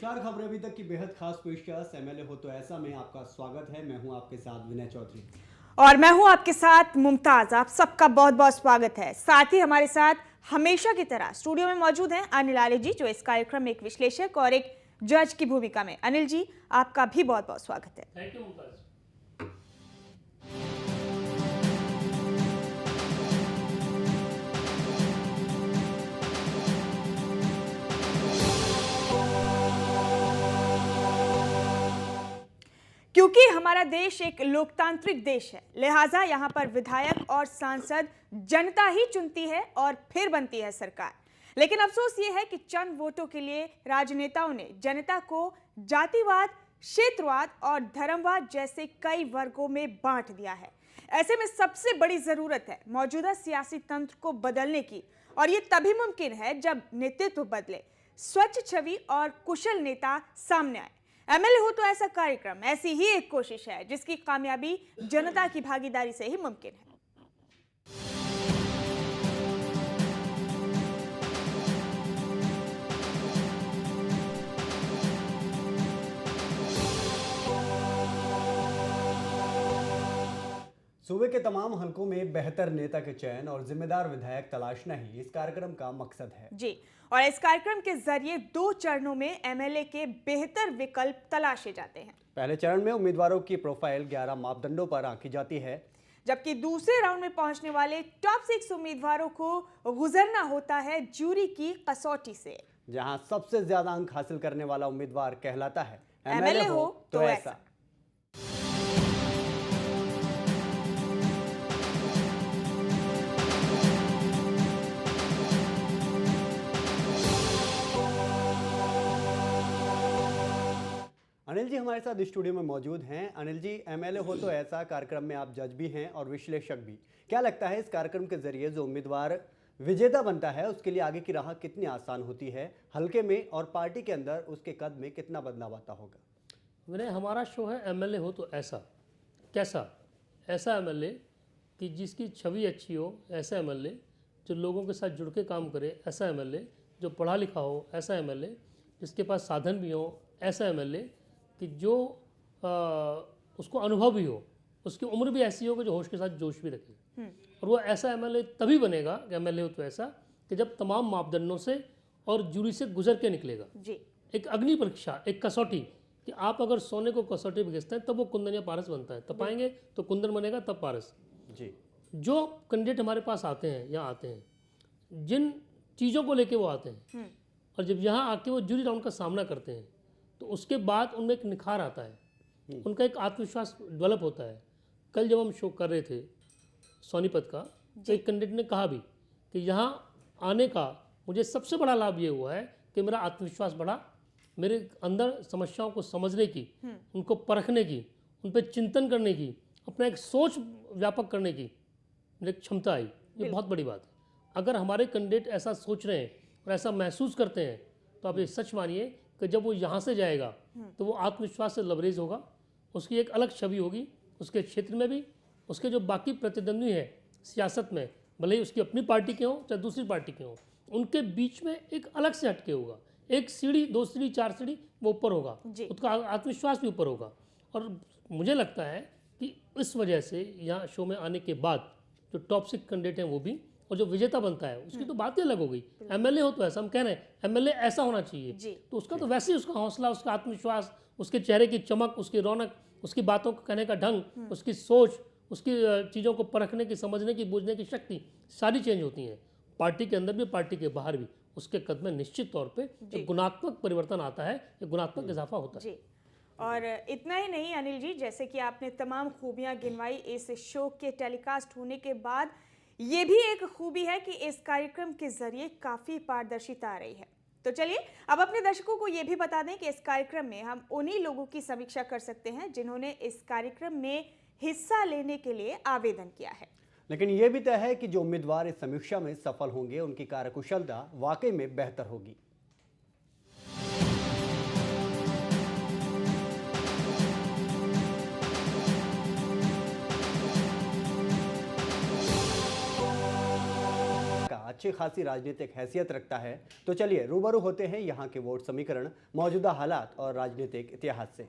नमस्कार, खबर अभी तक की बेहद खास पेशकश एमएलए हो तो ऐसा में आपका स्वागत है। मैं हूं आपके साथ विनय चौधरी और मैं हूं आपके साथ मुमताज। आप सबका बहुत बहुत स्वागत है। साथ ही हमारे साथ हमेशा की तरह स्टूडियो में मौजूद हैं अनिल आर्य जी, जो इस कार्यक्रम में एक विश्लेषक और एक जज की भूमिका में। अनिल जी, आपका भी बहुत बहुत स्वागत है। Thank you Mumtaz. क्योंकि हमारा देश एक लोकतांत्रिक देश है, लिहाजा यहाँ पर विधायक और सांसद जनता ही चुनती है और फिर बनती है सरकार। लेकिन अफसोस ये है कि चंद वोटों के लिए राजनेताओं ने जनता को जातिवाद, क्षेत्रवाद और धर्मवाद जैसे कई वर्गों में बांट दिया है। ऐसे में सबसे बड़ी जरूरत है मौजूदा सियासी तंत्र को बदलने की, और ये तभी मुमकिन है जब नेतृत्व बदले, स्वच्छ छवि और कुशल नेता सामने आए। एमएलए हो तो ऐसा कार्यक्रम ऐसी ही एक कोशिश है जिसकी कामयाबी जनता की भागीदारी से ही मुमकिन है। सूबे के तमाम हलकों में बेहतर नेता के चयन और जिम्मेदार विधायक तलाशना ही इस कार्यक्रम का मकसद है जी, और इस कार्यक्रम के जरिए 2 चरणों में एमएलए के बेहतर विकल्प तलाशे जाते हैं। पहले चरण में उम्मीदवारों की प्रोफाइल 11 मापदंडों पर आंकी जाती है, जबकि दूसरे राउंड में पहुंचने वाले टॉप 6 उम्मीदवारों को गुजरना होता है जूरी की कसौटी से, जहां सबसे ज्यादा अंक हासिल करने वाला उम्मीदवार कहलाता है एमएलए हो तो ऐसा। अनिल जी हमारे साथ स्टूडियो में मौजूद हैं। अनिल जी, एमएलए हो तो ऐसा कार्यक्रम में आप जज भी हैं और विश्लेषक भी। क्या लगता है इस कार्यक्रम के जरिए जो उम्मीदवार विजेता बनता है उसके लिए आगे की राह कितनी आसान होती है, हल्के में और पार्टी के अंदर उसके कद में कितना बदलाव आता होगा? विनय, हमारा शो है एमएलए हो तो ऐसा। कैसा? ऐसा एमएलए कि जिसकी छवि अच्छी हो, ऐसा एमएलए जो लोगों के साथ जुड़ के काम करे, ऐसा एमएलए जो पढ़ा लिखा हो, ऐसा एमएलए जिसके पास साधन भी हो, ऐसा एमएलए कि जो उसको अनुभव भी हो, उसकी उम्र भी ऐसी हो कि जो होश के साथ जोश भी रखे। और वो ऐसा एमएलए तभी बनेगा कि एमएलए हो तो ऐसा कि जब तमाम मापदंडों से और जूरी से गुजर के निकलेगा। जी, एक अग्नि परीक्षा, एक कसौटी, कि आप अगर सोने को कसौटी में घिसते हैं तब वो कुंदन या पारस बनता है। तपाएंगे तो कुंदन बनेगा, तब पारस। जी, जो कैंडिडेट हमारे पास आते हैं, यहाँ आते हैं, जिन चीज़ों को लेके वो आते हैं, और जब यहाँ आके वो जूरी राउंड का सामना करते हैं तो उसके बाद उनमें एक निखार आता है, उनका एक आत्मविश्वास डेवलप होता है। कल जब हम शो कर रहे थे सोनीपत का, तो एक कैंडिडेट ने कहा भी कि यहाँ आने का मुझे सबसे बड़ा लाभ ये हुआ है कि मेरा आत्मविश्वास बढ़ा, मेरे अंदर समस्याओं को समझने की, उनको परखने की, उन पर चिंतन करने की, अपना एक सोच व्यापक करने की मेरी क्षमता आई। ये बहुत बड़ी बात है। अगर हमारे कैंडिडेट ऐसा सोच रहे हैं और ऐसा महसूस करते हैं तो आप ये सच मानिए कि जब वो यहाँ से जाएगा तो वो आत्मविश्वास से लबरेज होगा, उसकी एक अलग छवि होगी उसके क्षेत्र में भी, उसके जो बाकी प्रतिद्वंदी हैं सियासत में, भले ही उसकी अपनी पार्टी के हों चाहे दूसरी पार्टी के हों, उनके बीच में एक अलग से हटके होगा। एक सीढ़ी, 2 सीढ़ी, 4 सीढ़ी वो ऊपर होगा, उसका आत्मविश्वास भी ऊपर होगा। और मुझे लगता है कि इस वजह से यहाँ शो में आने के बाद जो टॉप 6 कैंडिडेट हैं वो भी, और जो विजेता बनता है उसकी तो बात ही अलग हो गई। एमएलए हो तो ऐसा, हम कह रहे हैं एमएलए ऐसा होना चाहिए, तो उसका तो वैसे ही उसका हौसला, उसका आत्मविश्वास, उसके चेहरे की चमक, उसकी रौनक, उसकी बातों को कहने का ढंग, उसकी सोच, उसकी चीज़ों को परखने की, समझने की, बूझने की शक्ति, सारी चेंज होती हैं। पार्टी के अंदर भी, पार्टी के बाहर भी उसके कद में निश्चित तौर पे एक गुणात्मक परिवर्तन आता है, एक गुणात्मक इजाफा होता है। और इतना ही नहीं अनिल जी, जैसे कि आपने तमाम खूबियां गिनवाई इस शो के टेलीकास्ट होने के बाद, ये भी एक खूबी है कि इस कार्यक्रम के जरिए काफ़ी पारदर्शिता आ रही है। तो चलिए अब अपने दर्शकों को ये भी बता दें कि इस कार्यक्रम में हम उन्हीं लोगों की समीक्षा कर सकते हैं जिन्होंने इस कार्यक्रम में हिस्सा लेने के लिए आवेदन किया है। लेकिन यह भी तय है कि जो उम्मीदवार इस समीक्षा में सफल होंगे उनकी कार्यकुशलता वाकई में बेहतर होगी। अच्छी खासी राजनीतिक हैसियत रखता है। तो चलिए रूबरू होते हैं यहाँ के वोट समीकरण, मौजूदा हालात और राजनीतिक इतिहास से।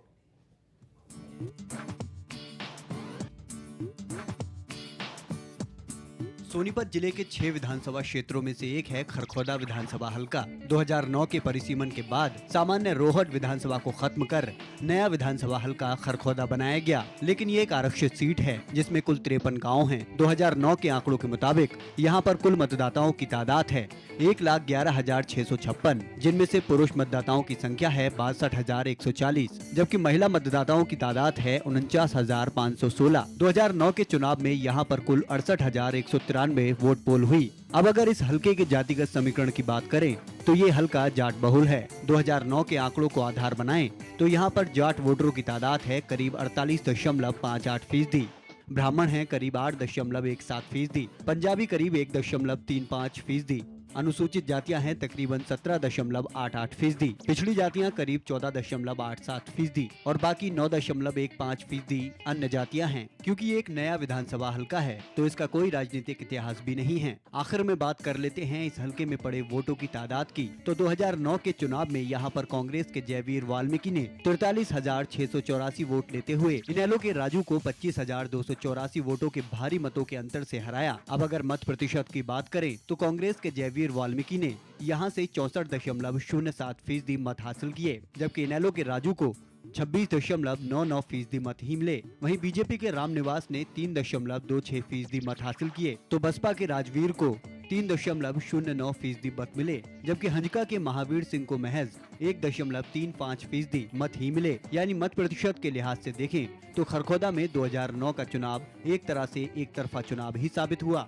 सोनीपत जिले के 6 विधानसभा क्षेत्रों में से एक है खरखौदा विधानसभा हलका। 2009 के परिसीमन के बाद सामान्य रोहट विधानसभा को खत्म कर नया विधानसभा हलका खरखौदा बनाया गया, लेकिन ये एक आरक्षित सीट है जिसमें कुल 53 गाँव हैं। 2009 के आंकड़ों के मुताबिक यहाँ पर कुल मतदाताओं की तादाद है 1,11,656, जिनमें से पुरुष मतदाताओं की संख्या है 62,140, जबकि महिला मतदाताओं की तादाद है 49,516। 2009 के चुनाव में यहाँ पर कुल 68,193 वोट पोल हुई। अब अगर इस हलके के जातिगत समीकरण की बात करें तो ये हलका जाट बहुल है। 2009 के आंकड़ों को आधार बनाएं तो यहाँ पर जाट वोटरों की तादाद है करीब 48.58%, ब्राह्मण हैं करीब 8.17%, पंजाबी करीब 1.35%, अनुसूचित जातियां हैं तकरीबन 17.88%, पिछड़ी जातियां करीब 14.87% और बाकी 9.15% अन्य जातियां हैं। क्योंकि ये एक नया विधानसभा हलका है तो इसका कोई राजनीतिक इतिहास भी नहीं है। आखिर में बात कर लेते हैं इस हलके में पड़े वोटों की तादाद की। तो 2009 के चुनाव में यहाँ पर कांग्रेस के जयवीर वाल्मीकि ने 43,684 वोट लेते हुए इनेलो के राजू को 25,284 वोटों के भारी मतों के अंतर से हराया। अब अगर मत प्रतिशत की बात करें तो कांग्रेस के जयवीर वाल्मीकि ने यहाँ से 64.07% मत हासिल किए, जबकि इनेलो के राजू को 26.99% मत ही मिले। वहीं बीजेपी के रामनिवास ने 3.26% मत हासिल किए तो बसपा के राजवीर को 3.09% मत मिले, जबकि हंजका के महावीर सिंह को महज 1.35% मत ही मिले। यानी मत प्रतिशत के लिहाज से देखें तो खरखौदा में 2009 का चुनाव एक तरह से एक तरफा चुनाव ही साबित हुआ।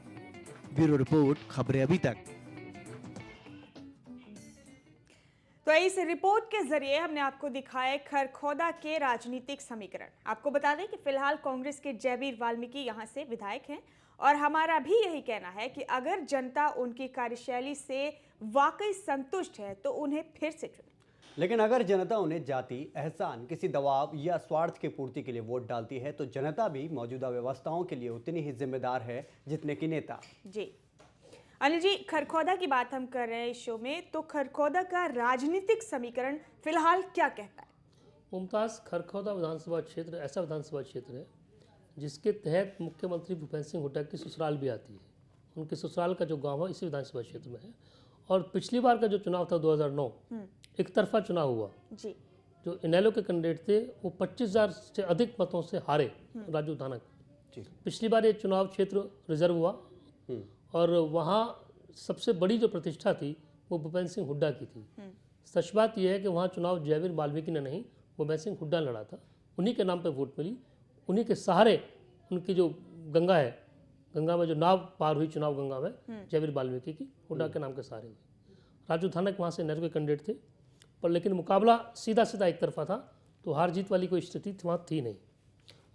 ब्यूरो रिपोर्ट, खबरें अभी तक। तो इस रिपोर्ट के जरिए हमने आपको दिखाए खरखौदा के राजनीतिक समीकरण। आपको बता दें कि फिलहाल कांग्रेस के जयवीर वाल्मीकि यहां से विधायक हैं और हमारा भी यही कहना है कि अगर जनता उनकी कार्यशैली से वाकई संतुष्ट है तो उन्हें फिर से चुने। लेकिन अगर जनता उन्हें जाति, एहसान, किसी दबाव या स्वार्थ की पूर्ति के लिए वोट डालती है तो जनता भी मौजूदा व्यवस्थाओं के लिए उतनी ही जिम्मेदार है जितने की नेता। जी अनिल जी, खरखौदा की बात हम कर रहे हैं इस शो में, तो खरखौदा का राजनीतिक समीकरण फिलहाल क्या कहता है? मुमताज़, खरखौदा विधानसभा क्षेत्र ऐसा विधानसभा क्षेत्र है जिसके तहत मुख्यमंत्री भूपेंद्र सिंह हुड्डा की ससुराल भी आती है। उनके ससुराल का जो गांव है इसी विधानसभा क्षेत्र में है। और पिछली बार का जो चुनाव था 2009 एक तरफा चुनाव हुआ जी। जो इनेलो के कैंडिडेट थे वो 25,000 से अधिक मतों से हारे राजू धानक। पिछली बार ये चुनाव क्षेत्र रिजर्व हुआ और वहाँ सबसे बड़ी जो प्रतिष्ठा थी वो भूपेंद्र सिंह हुड्डा की थी। सच बात यह है कि वहाँ चुनाव जयवीर वाल्मीकि ने नहीं, भूपेंद्र सिंह हुड्डा लड़ा था। उन्हीं के नाम पे वोट मिली, उन्हीं के सहारे उनकी जो गंगा है, गंगा में जो नाव पार हुई चुनाव गंगा में जयवीर वाल्मीकि की, हुड्डा के नाम के सहारे हुई। राजू धानक वहाँ से नेहरू के कैंडिडेट थे, पर लेकिन मुकाबला सीधा सीधा एक तरफा था, तो हार जीत वाली कोई स्थिति वहाँ थी नहीं।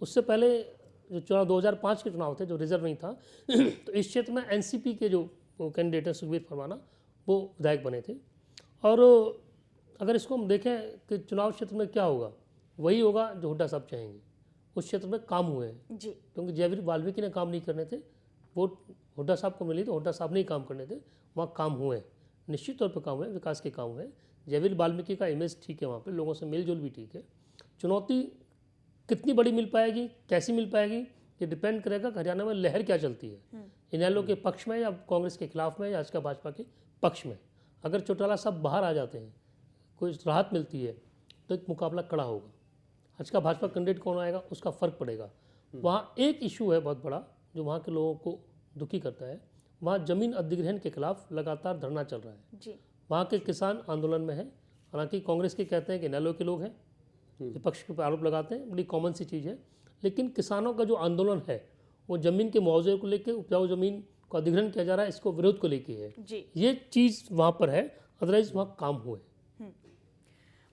उससे पहले जो चुनाव 2005 के चुनाव थे जो रिजर्व नहीं था तो इस क्षेत्र में एनसीपी के जो कैंडिडेट हैं सुखबीर फरमाना वो विधायक बने थे। और अगर इसको हम देखें कि चुनाव क्षेत्र में क्या होगा, वही होगा जो हुड्डा साहब चाहेंगे। उस क्षेत्र में काम हुए हैं जी, क्योंकि जयवीर वाल्मीकि ने काम नहीं करने थे, वोट हुड्डा साहब को मिली तो हुड्डा साहब नहीं काम करने थे, वहाँ काम हुए, निश्चित तौर पर काम हुए, विकास के काम हुए। जयवीर वाल्मीकि का इमेज ठीक है, वहाँ पर लोगों से मेलजोल भी ठीक है। चुनौती कितनी बड़ी मिल पाएगी, कैसी मिल पाएगी, ये डिपेंड करेगा कि हरियाणा में लहर क्या चलती है, इनेलो के पक्ष में या कांग्रेस के खिलाफ में या आज का भाजपा के पक्ष में। अगर चौटाला साहब बाहर आ जाते हैं, कोई राहत मिलती है तो एक मुकाबला कड़ा होगा। आज का भाजपा कैंडिडेट कौन आएगा उसका फर्क पड़ेगा। वहाँ एक इशू है बहुत बड़ा जो वहाँ के लोगों को दुखी करता है, वहाँ जमीन अधिग्रहण के खिलाफ लगातार धरना चल रहा है जी। वहाँ के किसान आंदोलन में है। हालांकि कांग्रेस के कहते हैं कि इनेलो के लोग हैं, विपक्ष के ऊपर आरोप लगाते हैं, बड़ी कॉमन सी चीज़ है। लेकिन किसानों का जो आंदोलन है वो ज़मीन के मुआवजे को लेकर, उपजाऊ ज़मीन को अधिग्रहण किया जा रहा है, इसको विरोध को लेके है जी। ये चीज़ वहाँ पर है, अदरवाइज वहाँ काम हुए।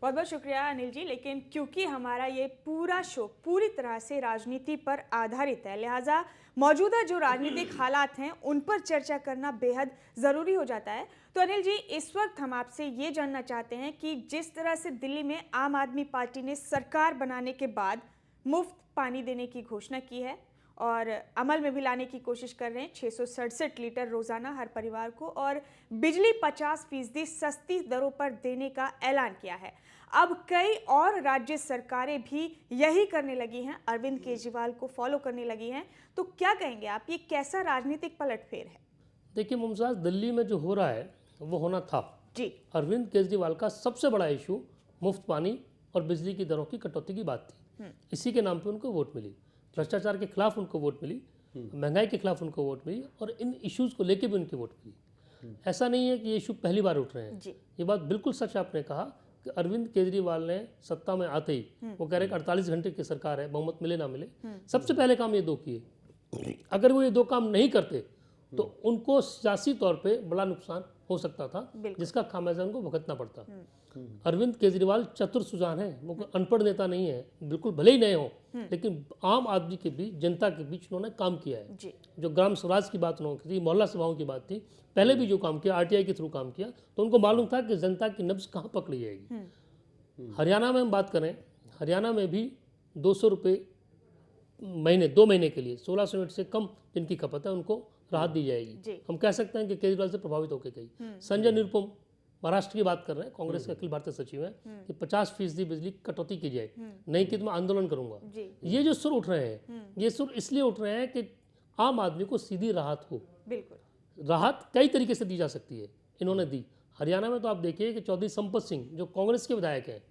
बहुत बहुत शुक्रिया अनिल जी। लेकिन क्योंकि हमारा ये पूरा शो पूरी तरह से राजनीति पर आधारित है, लिहाजा मौजूदा जो राजनीतिक हालात हैं उन पर चर्चा करना बेहद ज़रूरी हो जाता है। तो अनिल जी, इस वक्त हम आपसे ये जानना चाहते हैं कि जिस तरह से दिल्ली में आम आदमी पार्टी ने सरकार बनाने के बाद मुफ्त पानी देने की घोषणा की है और अमल में भी लाने की कोशिश कर रहे हैं। 667 लीटर रोजाना हर परिवार को और बिजली 50% सस्ती दरों पर देने का ऐलान किया है। अब कई और राज्य सरकारें भी यही करने लगी हैं, अरविंद केजरीवाल को फॉलो करने लगी हैं। तो क्या कहेंगे आप, ये कैसा राजनीतिक पलटफेर है? देखिए मुमताज, दिल्ली में जो हो रहा है वो होना था जी। अरविंद केजरीवाल का सबसे बड़ा इशू मुफ्त पानी और बिजली की दरों की कटौती की बात थी। इसी के नाम पे उनको वोट मिली, भ्रष्टाचार के खिलाफ उनको वोट मिली, महंगाई के खिलाफ उनको वोट मिली और इन इश्यूज़ को लेके भी उनकी वोट मिली। ऐसा नहीं है कि ये इशू पहली बार उठ रहे हैं। ये बात बिल्कुल सच आपने कहा कि अरविंद केजरीवाल ने सत्ता में आते ही वो कह रहे हैं 48 घंटे की सरकार है, बहुमत मिले ना मिले, सबसे पहले काम ये दो किए। अगर वो ये दो काम नहीं करते तो उनको सियासी तौर पे बड़ा नुकसान हो सकता था, जिसका खामियाजा उनको भुगतना पड़ता। अरविंद केजरीवाल चतुर सुजान है, वो कोई अनपढ़ नेता नहीं है, बिल्कुल भले ही नए हों, लेकिन आम आदमी के बीच, जनता के बीच उन्होंने काम किया है। जो ग्राम स्वराज की बात उन्होंने की थी, मोहल्ला सभाओं की बात थी, पहले भी जो काम किया, आरटीआई के थ्रू काम किया, तो उनको मालूम था कि जनता की नब्ज कहाँ पकड़ी जाएगी। हरियाणा में हम बात करें, हरियाणा में भी 200 रुपये महीने, 2 महीने के लिए 1600 यूनिट से कम जिनकी खपत है उनको राहत दी जाएगी। हम कह सकते हैं कि केजरीवाल से प्रभावित होकर गई। संजय निरुपम महाराष्ट्र की बात कर रहे हैं, कांग्रेस के अखिल भारतीय सचिव हैं, कि 50% बिजली कटौती की जाए, नहीं कि तो मैं आंदोलन करूंगा। ये जो सुर उठ रहे हैं, ये सुर इसलिए उठ रहे हैं कि आम आदमी को सीधी राहत हो। बिल्कुल, राहत कई तरीके से दी जा सकती है, इन्होंने दी। हरियाणा में तो आप देखिए कि चौधरी संपत सिंह जो कांग्रेस के विधायक हैं,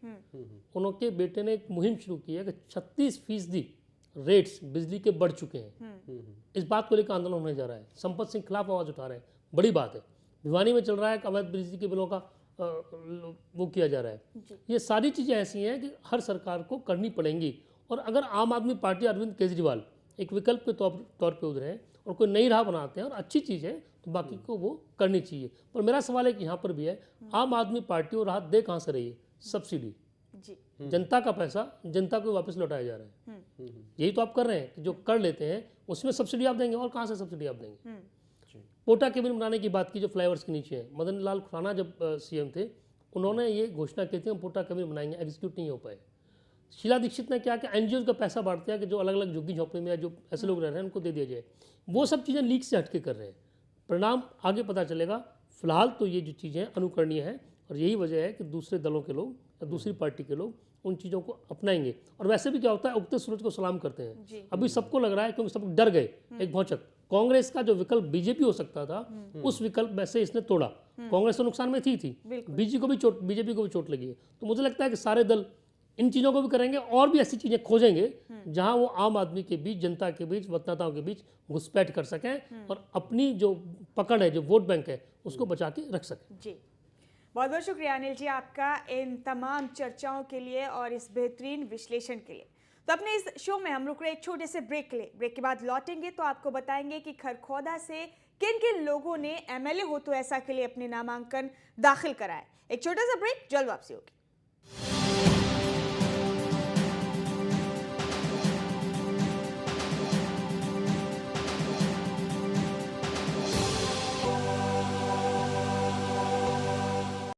उनके बेटे ने एक मुहिम शुरू की है कि 36% रेट्स बिजली के बढ़ चुके हैं। इस बात को लेकर आंदोलन होने जा रहा है। संपत सिंह खिलाफ आवाज उठा रहे हैं, बड़ी बात है। भिवानी में चल रहा है कि अवैध बिजली के बिलों का वो किया जा रहा है। ये सारी चीज़ें ऐसी हैं कि हर सरकार को करनी पड़ेंगी। और अगर आम आदमी पार्टी अरविंद केजरीवाल एक विकल्प के तौर पे उतरे हैं और कोई नई राह बनाते हैं और अच्छी चीज़ है, तो बाकी को वो करनी चाहिए। पर मेरा सवाल है कि यहाँ पर भी है, आम आदमी पार्टी और राहत दे कहाँ से रही है? सब्सिडी, जनता का पैसा जनता को वापस लौटाया जा रहा है। यही तो आप कर रहे हैं कि जो कर लेते हैं उसमें सब्सिडी आप देंगे, और कहाँ से सब्सिडी आप देंगे? पोटा केबिन बनाने की बात की जो फ्लाईओवर्स के नीचे है, मदन लाल खुराना जब सीएम थे, उन्होंने ये घोषणा की थी हम पोटा केबिन बनाएंगे, एग्जीक्यूट नहीं हो पाए। शीला दीक्षित ने क्या कि एनजीओ का पैसा बांटते हैं कि जो अलग अलग झुग्गी झोंपड़ी में या जो ऐसे लोग रह रहे हैं उनको दे दिया जाए। वो सब चीज़ें लीक से हटके कर रहे हैं, परिणाम आगे पता चलेगा। फिलहाल तो ये जो चीज़ें अनुकरणीय है और यही वजह है कि दूसरे दलों के लोग या दूसरी पार्टी के लोग उन चीज़ों को अपनाएंगे। और वैसे भी क्या होता है, उगते सूरज को सलाम करते हैं। अभी सबको लग रहा है क्योंकि सब डर गए, एक भौचक। कांग्रेस का जो विकल्प बीजेपी हो सकता था, उस विकल्प में से इसने तोड़ा। कांग्रेस तो नुकसान में थी बीजेपी को भी चोट लगी है। तो मुझे लगता है कि सारे दल इन चीज़ों को भी करेंगे और भी ऐसी चीज़ें खोजेंगे जहां वो आम आदमी के बीच, जनता के बीच, मतदाताओं के बीच घुसपैठ कर सकें और अपनी जो पकड़ है, जो वोट बैंक है, उसको बचा के रख सकें। जी, बहुत बहुत शुक्रिया अनिल जी आपका इन तमाम चर्चाओं के लिए और इस बेहतरीन विश्लेषण के लिए। तो अपने इस शो में हम रुक रहे एक छोटे से ब्रेक के लिए। ब्रेक के बाद लौटेंगे तो आपको बताएंगे कि खरखौदा से किन किन लोगों ने एमएलए हो तो ऐसा के लिए अपने नामांकन दाखिल कराए। एक छोटा सा ब्रेक, जल्द वापसी होगी।